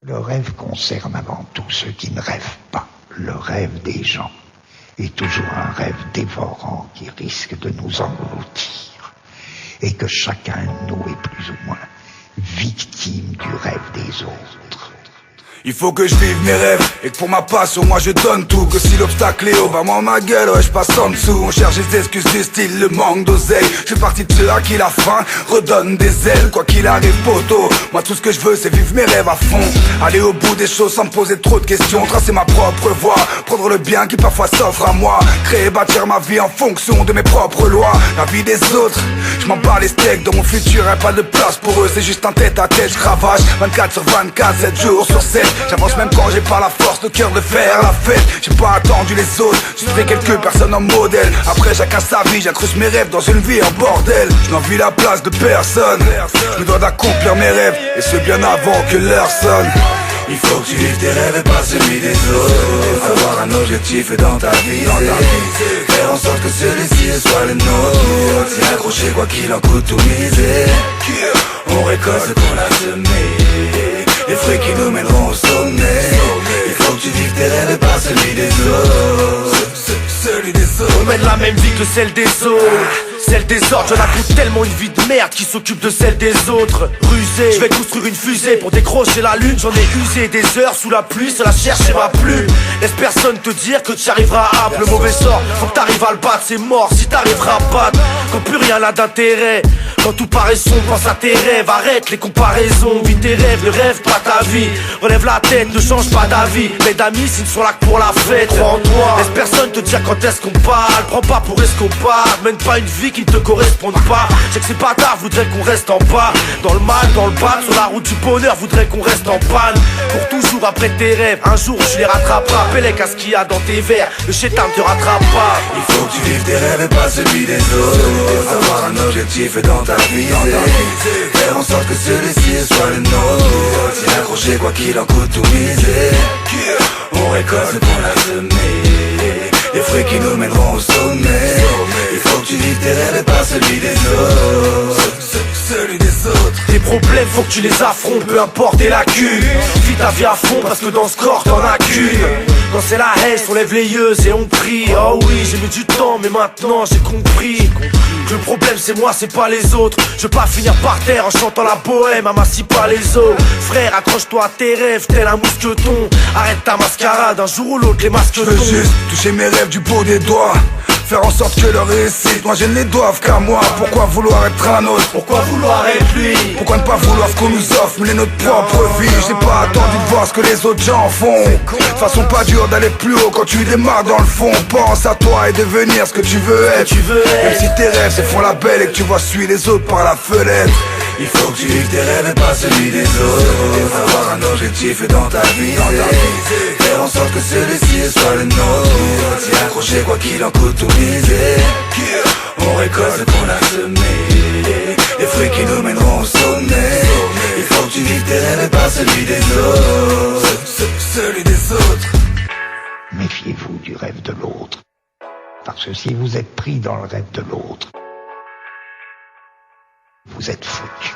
Le rêve concerne avant tout ceux qui ne rêvent pas. Le rêve des gens est toujours un rêve dévorant qui risque de nous engloutir. Et que chacun de nous est plus ou moins victime du rêve des autres. Il faut que je vive mes rêves et que pour ma passion moi je donne tout. Que si l'obstacle est haut, bah moi ma gueule ouais je passe en dessous. On cherche des excuses du style le manque d'oseille. Je suis parti de ceux à qui la faim redonne des ailes. Quoi qu'il arrive poteau, moi tout ce que je veux c'est vivre mes rêves à fond. Aller au bout des choses sans me poser trop de questions. Tracer ma propre voie, prendre le bien qui parfois s'offre à moi. Créer, bâtir ma vie en fonction de mes propres lois. La vie des autres, je m'en bats les steaks. Dans mon futur y'a pas de place pour eux. C'est juste un tête à tête, je cravache 24 sur 24, 7 jours sur 7. J'avance même quand j'ai pas la force de cœur de faire la fête. J'ai pas attendu les autres, j'ai fait quelques personnes en modèle. Après chacun sa vie, j'accroche mes rêves dans une vie en bordel. Je n'envie la place de personne, je me dois d'accomplir mes rêves. Et ce bien avant que l'heure sonne. Il faut que tu vives tes rêves et pas celui des autres. Avoir un objectif dans ta vie, faire en sorte que celui-ci soit le nôtre. S'y accrocher quoi qu'il en coûte tout miser. On récolte ce qu'on a semé, les fruits qui nous mèneront au sommet. Il faut que tu vives tes rêves et pas celui des autres. Celui des autres. On mène la même vie que celle des autres. Celle des autres, j'en raconte tellement une vie de merde qui s'occupe de celle des autres. Rusé, je vais construire une fusée pour décrocher la lune. J'en ai usé des heures sous la pluie, cela chercher ma plume. Laisse personne te dire que tu arriveras à battre le mauvais sort. Faut que t'arrives à le battre, c'est mort si t'arriveras à battre. Quand plus rien n'a d'intérêt, quand tout paraît sombre, pense à tes rêves. Arrête les comparaisons, vis tes rêves, ne rêve pas ta vie. Relève la tête, ne change pas d'avis. Mes amis, s'ils sont là que pour la fête, crois en toi. Laisse personne te dire quand est-ce qu'on parle. Prends pas pour est-ce qu'on parle. Mène pas une vie qui ne te correspondent pas. Je sais que c'est pas tard, voudrais qu'on reste en bas. Dans le mal, dans le bas, sur la route du bonheur, voudrais qu'on reste en panne. Pour toujours après tes rêves, un jour tu les rattraperas. Pélec à ce qu'il y a dans tes verres, le chétan ne te rattrape pas. Il faut que tu vives tes rêves et pas celui des autres. Avoir un objectif dans ta vie, faire en sorte que celui-ci soit le nôtre. S'y accrocher quoi qu'il en coûte tout miser. On récolte ce qu'on a semé, les fruits qui nous mèneront au sommet. Il faut que tu vives tes rêves et pas celui des autres. Celui des autres. Tes problèmes faut que tu les affrontes, peu importe tes lacunes. Vis ta vie à fond parce que dans ce corps t'en as qu'une. Quand c'est la haine, on lève les yeux et on prie. Oh oui, j'ai mis du temps mais maintenant j'ai compris que le problème c'est moi, c'est pas les autres. Je veux pas finir par terre en chantant la bohème, amassis pas les os. Frère, accroche-toi à tes rêves, tel un mousqueton. Arrête ta mascarade, un jour ou l'autre les masques tombent. Je veux juste toucher mes rêves du bout des doigts, faire en sorte que leur réussite, moi je ne les doive qu'à moi. Pourquoi vouloir être un autre? Pourquoi vouloir être lui? Pourquoi ne pas vouloir ce qu'on nous offre, mais notre propre vie? J'ai pas attendu de voir ce que les autres gens font. De toute façon pas dur d'aller plus haut quand tu démarres dans le fond. Pense à toi et devenir ce que tu veux être. Même si tes rêves se font la belle et que tu vois suivre les autres par la fenêtre. Il faut que tu vives tes rêves et pas celui des autres. Avoir un objectif dans ta vie, faire en sorte que celui-ci soit le nôtre. S'y accrocher quoi qu'il en coûte tout miser. On récolte ce qu'on a semé, les fruits qui nous mèneront au sommet. Il faut que tu vives tes rêves et pas celui des autres. Celui des autres. Méfiez-vous du rêve de l'autre, parce que si vous êtes pris dans le rêve de l'autre, vous êtes foutu.